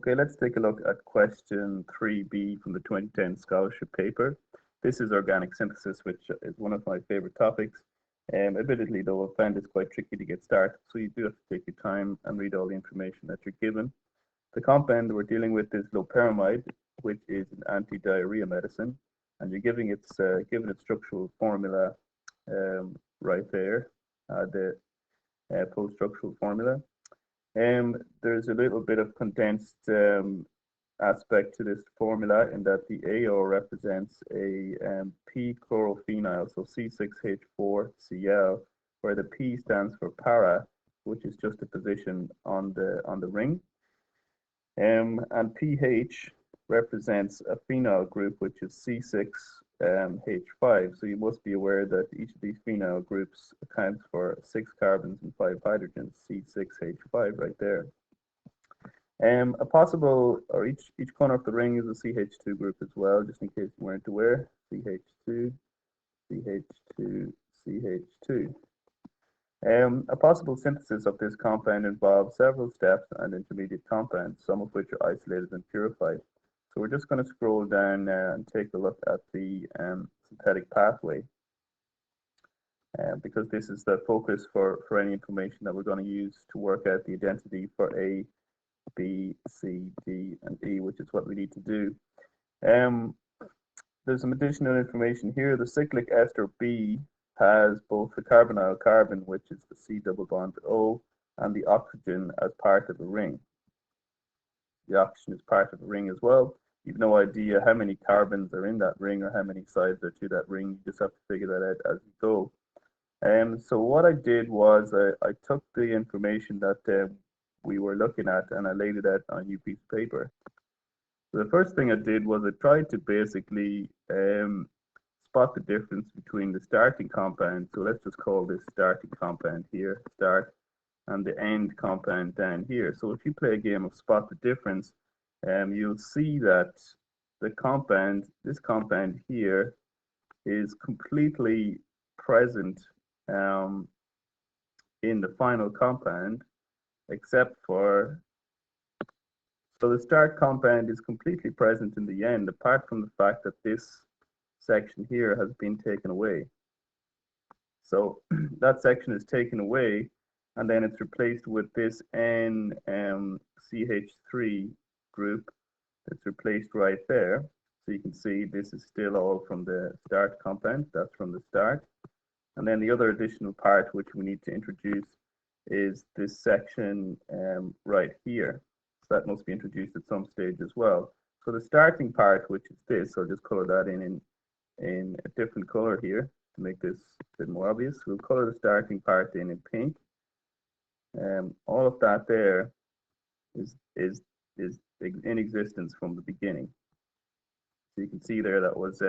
Okay, let's take a look at question 3b from the 2010 scholarship paper. This is organic synthesis, which is one of my favorite topics. Admittedly, though, I find this quite tricky to get started, so you do have to take your time and read all the information that you're given. The compound we're dealing with is loperamide, which is an anti-diarrhea medicine, and you're given its structural formula right there, the post-structural formula. There's a little bit of condensed aspect to this formula in that the AO represents a p-chlorophenyl, so C6H4Cl, where the P stands for para, which is just a position on the ring. And pH represents a phenyl group, which is C6H5. So you must be aware that each of these phenyl groups accounts for 6 carbons and 5 hydrogens, C6H5 right there. A possible, or each corner of the ring is a CH2 group as well, just in case you weren't aware. CH2, CH2, CH2. A possible synthesis of this compound involves several steps and intermediate compounds, some of which are isolated and purified. So we're just going to scroll down now and take a look at the synthetic pathway, because this is the focus for any information that we're going to use to work out the identity for A, B, C, D, and E, which is what we need to do. There's some additional information here. The cyclic ester B has both the carbonyl carbon, which is the C double bond O, and the oxygen as part of the ring. The oxygen is part of the ring as well. You've no idea how many carbons are in that ring or how many sides are to that ring. You just have to figure that out as you go. So what I did was I took the information that we were looking at and I laid it out on a new piece of paper. So the first thing I did was I tried to basically spot the difference between the starting compound. So let's just call this starting compound here, start, and the end compound down here. So if you play a game of spot the difference, you'll see that this compound here is completely present in the final compound, except for, so the start compound is completely present in the end, apart from the fact that this section here has been taken away. So that section is taken away, and then it's replaced with this NCH3 group that's replaced right there. So you can see this is still all from the start compound, that's from the start. And then the other additional part which we need to introduce is this section right here. So that must be introduced at some stage as well. So the starting part, which is this, I'll just color that in a different color here to make this a bit more obvious. We'll color the starting part in pink. All of that there is in existence from the beginning. So you can see there that was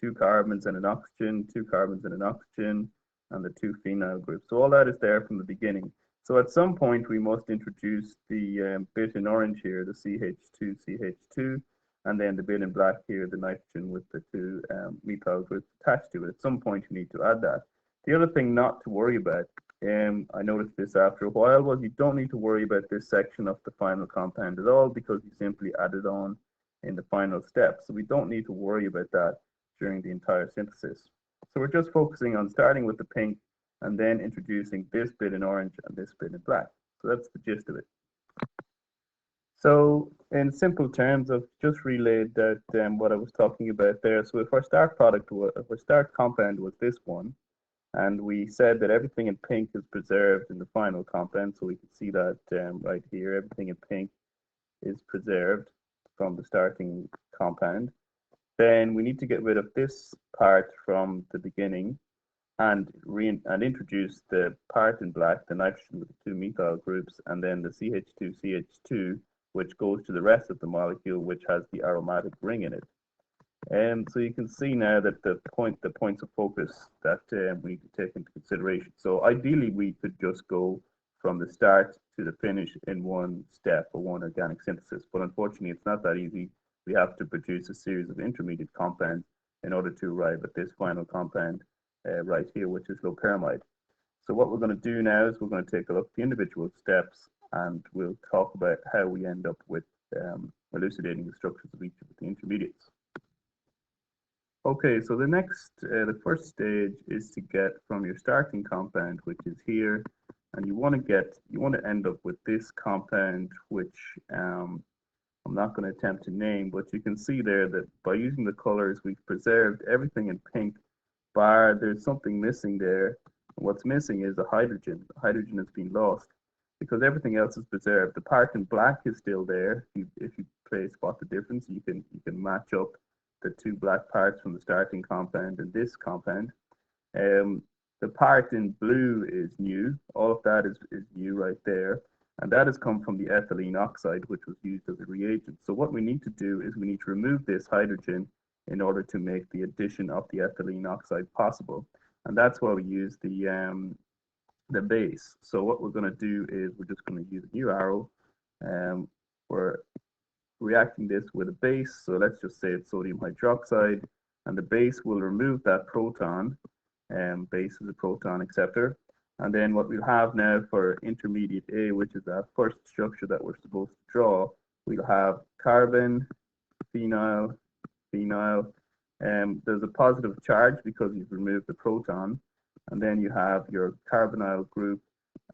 2 carbons and an oxygen, 2 carbons and an oxygen, and the 2 phenyl groups. So all that is there from the beginning. So at some point we must introduce the bit in orange here, the CH2, CH2, and then the bit in black here, the nitrogen with the 2 methyl groups attached to it. At some point you need to add that. The other thing not to worry about, I noticed this after a while, was you don't need to worry about this section of the final compound at all, because you simply add it on in the final step. So we don't need to worry about that during the entire synthesis. So we're just focusing on starting with the pink and then introducing this bit in orange and this bit in black. So that's the gist of it. So in simple terms, I've just relayed that what I was talking about there. So if our start compound was this one, and we said that everything in pink is preserved in the final compound, so we can see that right here, everything in pink is preserved from the starting compound. Then we need to get rid of this part from the beginning and introduce the part in black, the nitrogen with the 2 methyl groups, and then the CH2, CH2, which goes to the rest of the molecule, which has the aromatic ring in it. So you can see now that the points of focus that we need to take into consideration. So ideally, we could just go from the start to the finish in one step or one organic synthesis, but unfortunately, it's not that easy. We have to produce a series of intermediate compounds in order to arrive at this final compound right here, which is loperamide. So what we're going to do now is we're going to take a look at the individual steps, and we'll talk about how we end up with elucidating the structures of each of the intermediates. Okay, so the first stage is to get from your starting compound, which is here, and you want to end up with this compound, which I'm not going to attempt to name, but you can see there that by using the colors, we've preserved everything in pink, bar there's something missing there. What's missing is a hydrogen. The hydrogen has been lost because everything else is preserved. The part in black is still there. If you spot the difference, you can match up the two black parts from the starting compound and this compound. The part in blue is new. All of that is new right there. And that has come from the ethylene oxide, which was used as a reagent. So what we need to do is we need to remove this hydrogen in order to make the addition of the ethylene oxide possible. And that's why we use the base. So what we're going to do is we're just going to use a new arrow. We're reacting this with a base. So let's just say it's sodium hydroxide. And the base will remove that proton. Base is a proton acceptor. And then what we'll have now for intermediate A, which is our first structure that we're supposed to draw, we'll have carbon, phenyl, phenyl. There's a positive charge because you've removed the proton. And then you have your carbonyl group,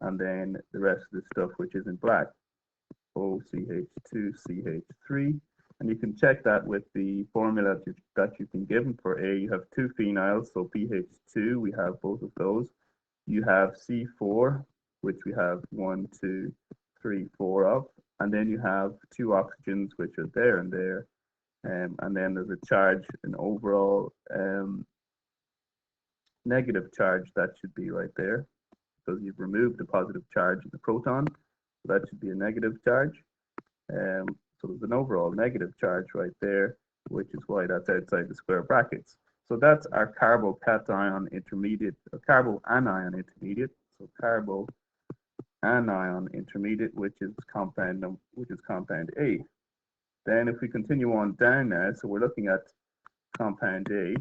and then the rest of the stuff, which is in black. OCH2CH3. And you can check that with the formula that you've been given for A. You have two phenols, so pH2, we have both of those. You have C4, which we have 1, 2, 3, 4 of. And then you have two oxygens, which are there and there. And then there's a charge, an overall negative charge that should be right there, because you've removed the positive charge of the proton. So that should be a negative charge. So there's an overall negative charge right there, which is why that's outside the square brackets. So that's our carbocation intermediate, or carboanion intermediate. So carboanion intermediate, which is compound A. Then if we continue on down now, so we're looking at compound A.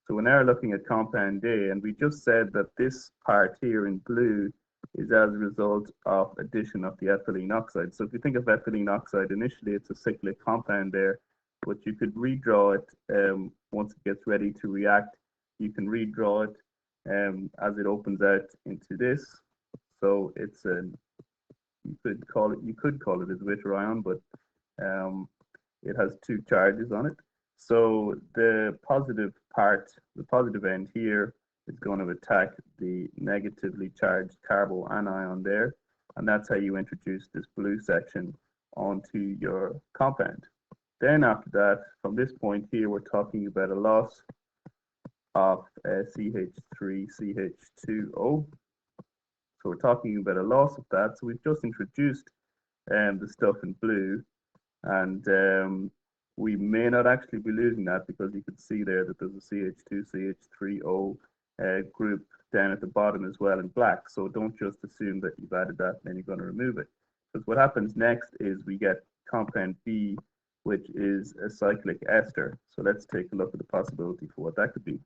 So we're now looking at compound A, and we just said that this part here in blue is as a result of addition of the ethylene oxide. So if you think of ethylene oxide, initially it's a cyclic compound there, but you could redraw it once it gets ready to react. You can redraw it as it opens out into this. So it's you could call it a zwitterion, but it has two charges on it. So the positive part, the positive end here, is going to attack the negatively charged carboanion there, and that's how you introduce this blue section onto your compound. Then after that, from this point here, we're talking about a loss of CH3CH2O. So we're talking about a loss of that. So we've just introduced the stuff in blue, and we may not actually be losing that, because you can see there that there's a CH2CH3O group down at the bottom as well in black. So don't just assume that you've added that and then you're going to remove it, because what happens next is we get compound B, which is a cyclic ester. So let's take a look at the possibility for what that could be.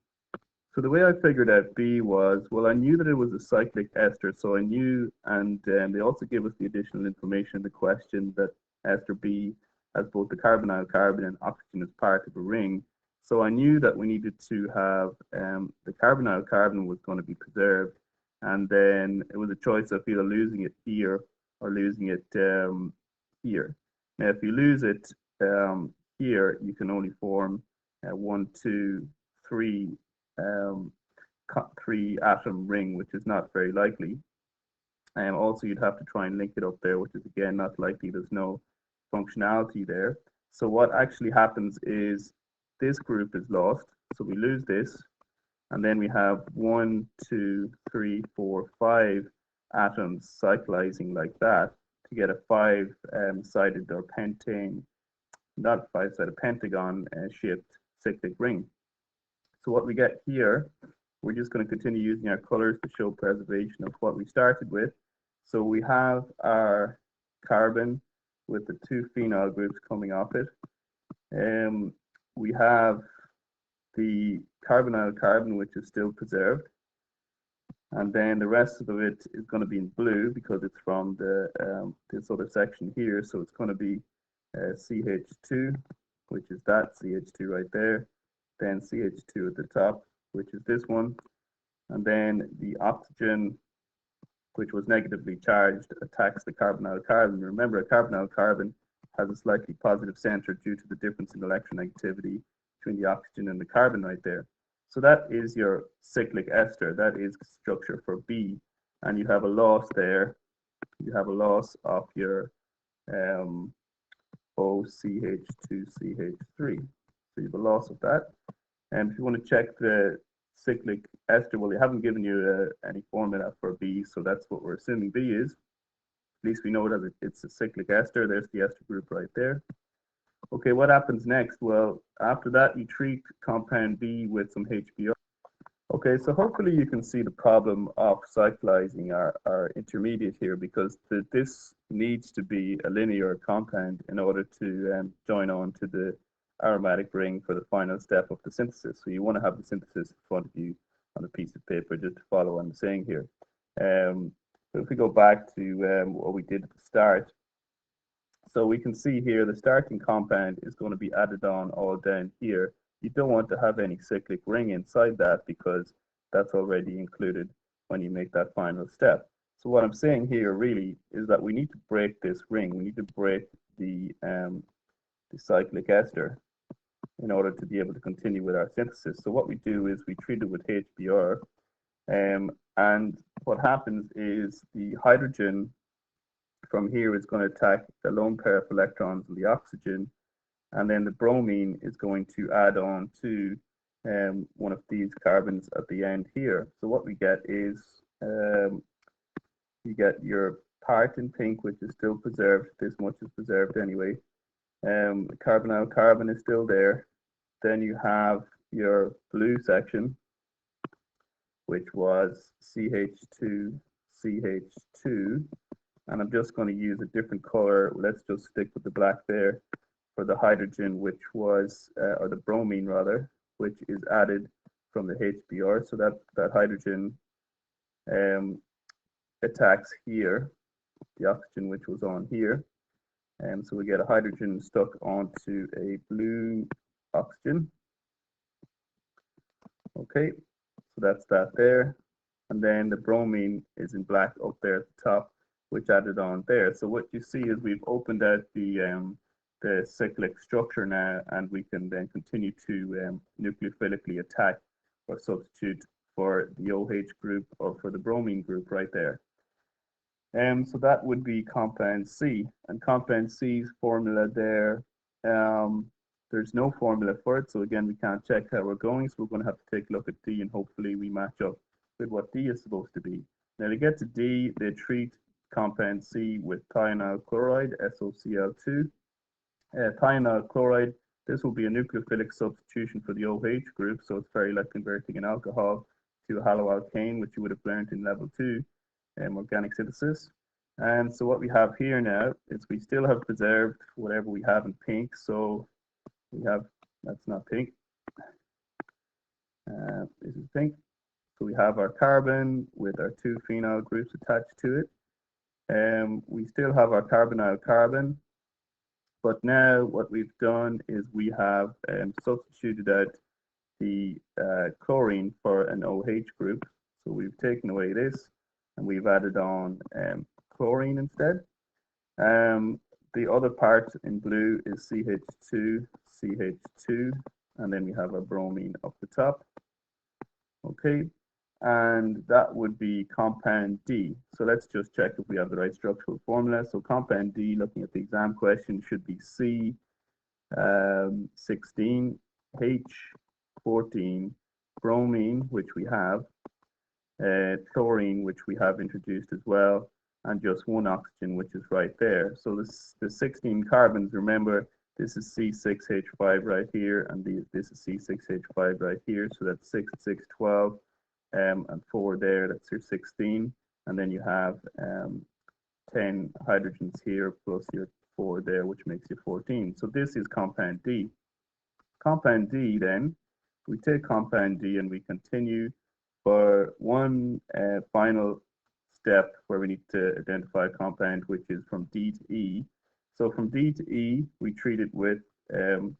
So the way I figured out B was, well, I knew that it was a cyclic ester, so I knew, and they also gave us the additional information in the question that ester B has both the carbonyl carbon and oxygen as part of a ring. So I knew that we needed to have the carbonyl carbon was going to be preserved, and then it was a choice of either losing it here or losing it here. Now, if you lose it here, you can only form 1, 2, 3 atom ring, which is not very likely. And also, you'd have to try and link it up there, which is again not likely. There's no functionality there. So what actually happens is this group is lost, so we lose this, and then we have 1, 2, 3, 4, 5 atoms cyclizing like that to get a 5-sided or pentane, not 5-sided, pentagon shaped cyclic ring. So what we get here, we're just going to continue using our colors to show preservation of what we started with. So we have our carbon with the two phenyl groups coming off it. We have the carbonyl carbon, which is still preserved. And then the rest of it is going to be in blue because it's from the this other section here. So it's going to be CH2, which is that CH2 right there, then CH2 at the top, which is this one, and then the oxygen, which was negatively charged, attacks the carbonyl carbon. Remember, a carbonyl carbon has a slightly positive center due to the difference in electronegativity between the oxygen and the carbon right there. So that is your cyclic ester. That is structure for B. And you have a loss there. You have a loss of your OCH2CH3. So you have a loss of that. And if you want to check the cyclic ester, well, they haven't given you any formula for B, so that's what we're assuming B is. At least we know that it's a cyclic ester. There's the ester group right there. Okay, what happens next? Well, after that, you treat compound B with some HBr. Okay, so hopefully you can see the problem of cyclizing our intermediate here, because this needs to be a linear compound in order to join on to the aromatic ring for the final step of the synthesis. So you want to have the synthesis in front of you on a piece of paper just to follow what I'm saying here. So if we go back to what we did at the start, so we can see here the starting compound is going to be added on all down here. You don't want to have any cyclic ring inside that because that's already included when you make that final step. So what I'm saying here really is that we need to break this ring. We need to break the cyclic ester in order to be able to continue with our synthesis. So what we do is we treat it with HBr, and what happens is the hydrogen from here is going to attack the lone pair of electrons in the oxygen, and then the bromine is going to add on to one of these carbons at the end here. So what we get is you get your part in pink, which is still preserved. This much is preserved anyway. The carbonyl carbon is still there. Then you have your blue section, which was CH2, CH2, and I'm just going to use a different color. Let's just stick with the black there for the hydrogen, which was, or the bromine rather, which is added from the HBr. So that hydrogen attacks here, the oxygen which was on here. And so we get a hydrogen stuck onto a blue oxygen. Okay, so that's that there. And then the bromine is in black up there at the top, which added on there. So what you see is we've opened out the cyclic structure now, and we can then continue to nucleophilically attack or substitute for the OH group or for the bromine group right there. So that would be compound C, and compound C's formula there, there's no formula for it, so again we can't check how we're going, so we're going to have to take a look at D and hopefully we match up with what D is supposed to be. Now to get to D, they treat compound C with thionyl chloride, SOCl2. Thionyl chloride, this will be a nucleophilic substitution for the OH group, so it's very like converting an alcohol to a haloalkane, which you would have learned in level 2 organic synthesis. And so what we have here now is we still have preserved whatever we have in pink. So we have, that's not pink, this is pink. So we have our carbon with our two phenyl groups attached to it. We still have our carbonyl carbon, but now what we've done is we have substituted out the chlorine for an OH group. So we've taken away this and we've added on chlorine instead. The other part in blue is CH2, CH2, and then we have a bromine up the top. Okay, and that would be compound D. So let's just check if we have the right structural formula. So compound D, looking at the exam question, should be C16, H14, bromine, which we have, chlorine, which we have introduced as well, and just one oxygen, which is right there. So the 16 carbons, remember, this is C6H5 right here, and this is C6H5 right here. So that's 6, 6, 12, and 4 there, that's your 16. And then you have 10 hydrogens here, plus your 4 there, which makes you 14. So this is compound D. Compound D then, we take compound D and we continue for one final step where we need to identify a compound, which is from D to E. So from D to E, we treat it with an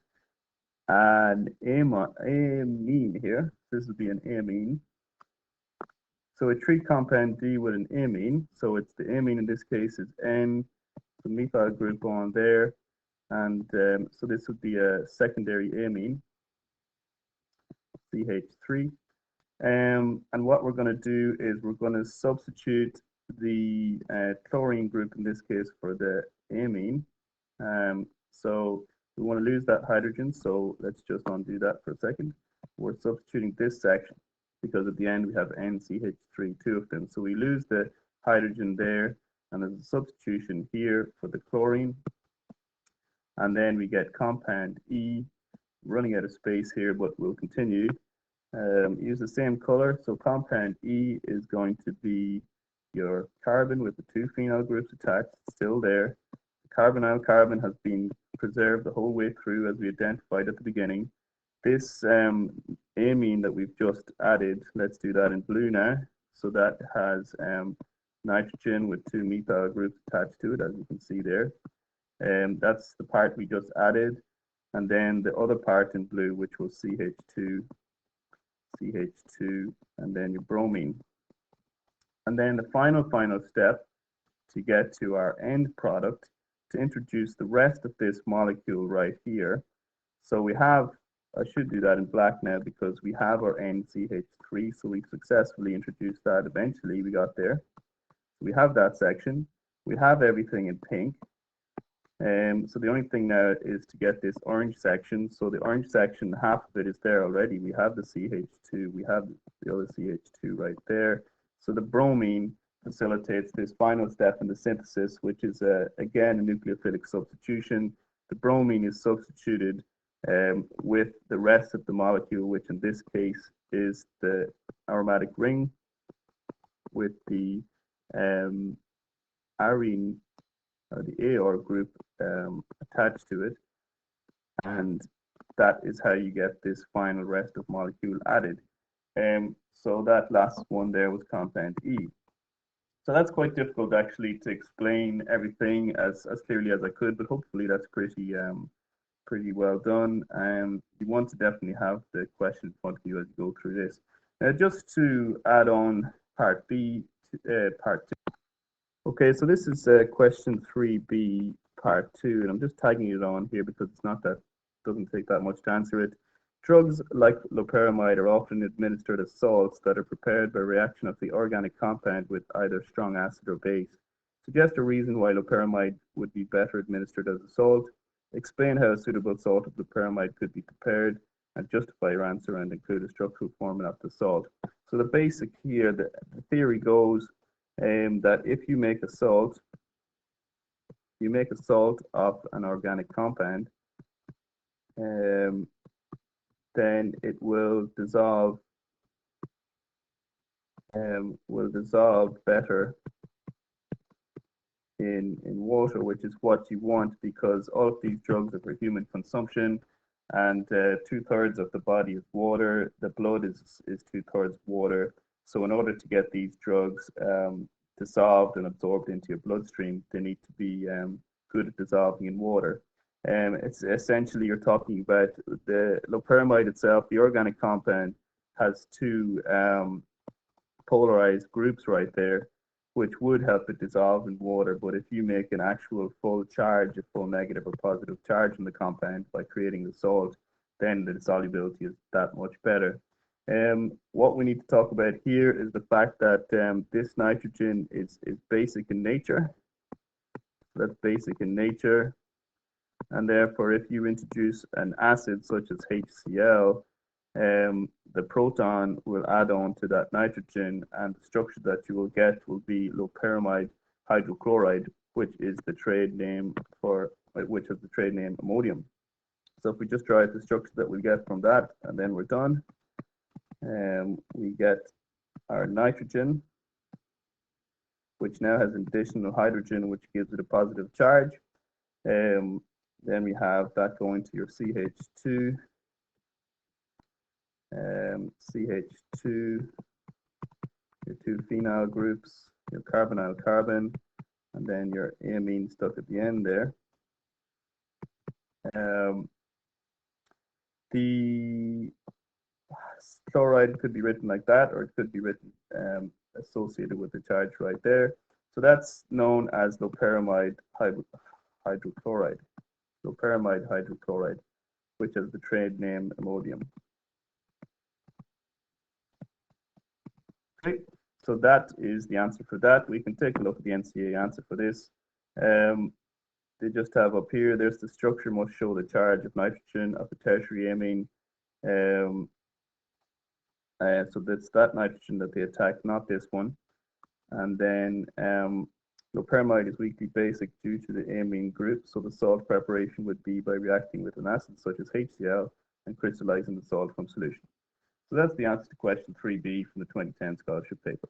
amine here. This would be an amine. So we treat compound D with an amine. So it's the amine in this case is N, the methyl group on there. And so this would be a secondary amine, CH3. And what we're going to do is we're going to substitute the chlorine group in this case for the amine. So we want to lose that hydrogen, so let's just undo that for a second. We're substituting this section because at the end we have NCH3, two of them. So we lose the hydrogen there, and there's a substitution here for the chlorine. And then we get compound E, running out of space here, but we'll continue. Use the same color. So compound E is going to be your carbon with the two phenyl groups attached, still there. The carbonyl-carbon has been preserved the whole way through as we identified at the beginning. This amine that we've just added, let's do that in blue now. So that has nitrogen with two methyl groups attached to it, as you can see there. That's the part we just added. And then the other part in blue, which was CH2, and then your bromine. And then the final step to get to our end product, to introduce the rest of this molecule right here. So we have, I should do that in black now because we have our NCH3, so we successfully introduced that eventually, we got there. We have that section, we have everything in pink. So the only thing now is to get this orange section. So the orange section, half of it is there already. We have the CH2, we have the other CH2 right there. So the bromine facilitates this final step in the synthesis, which is again a nucleophilic substitution. The bromine is substituted with the rest of the molecule, which in this case is the aromatic ring with the arene, or the AR group attached to it, and that is how you get this final rest of molecule added. So that last one there was compound E. So that's quite difficult actually to explain everything as clearly as I could, but hopefully that's pretty well done. You want to definitely have the question in front of you as you go through this. Just to add on part B, part 2. Okay, so this is question 3b, part 2, and I'm just tagging it on here because it's not that, doesn't take that much to answer it. Drugs like loperamide are often administered as salts that are prepared by reaction of the organic compound with either strong acid or base. Suggest a reason why loperamide would be better administered as a salt. Explain how a suitable salt of loperamide could be prepared, and justify your answer and include a structural formula of the salt. So the basic here, the theory goes that if you make a salt of an organic compound, then it will dissolve better in water, which is what you want, because all of these drugs are for human consumption, and 2/3 of the body is water. The blood is 2/3 water. So in order to get these drugs dissolved and absorbed into your bloodstream, they need to be good at dissolving in water. It's essentially, you're talking about the loperamide itself. The organic compound has two polarized groups right there, which would help it dissolve in water. But if you make an actual full charge, a full negative or positive charge in the compound by creating the salt, then the solubility is that much better. What we need to talk about here is the fact that this nitrogen is basic in nature. That's basic in nature. And therefore, if you introduce an acid such as HCl, the proton will add on to that nitrogen, and the structure that you will get will be loperamide hydrochloride, which is the trade name ammonium. So if we just draw out the structure that we get from that, and then we're done, we get our nitrogen, which now has an additional hydrogen, which gives it a positive charge. Then we have that going to your CH2, your two phenyl groups, your carbonyl-carbon, and then your amine stuck at the end there. The chloride could be written like that, or it could be written associated with the charge right there. So that's known as loperamide hydrochloride. Loperamide hydrochloride, which has the trade name Imodium. Okay, so that is the answer for that. We can take a look at the NCA answer for this. They just have up here, there's the structure must show the charge of nitrogen of the tertiary amine. So that's that nitrogen that they attack, not this one. And then loperamide is weakly basic due to the amine group. So the salt preparation would be by reacting with an acid such as HCl and crystallizing the salt from solution. So that's the answer to question 3B from the 2010 scholarship paper.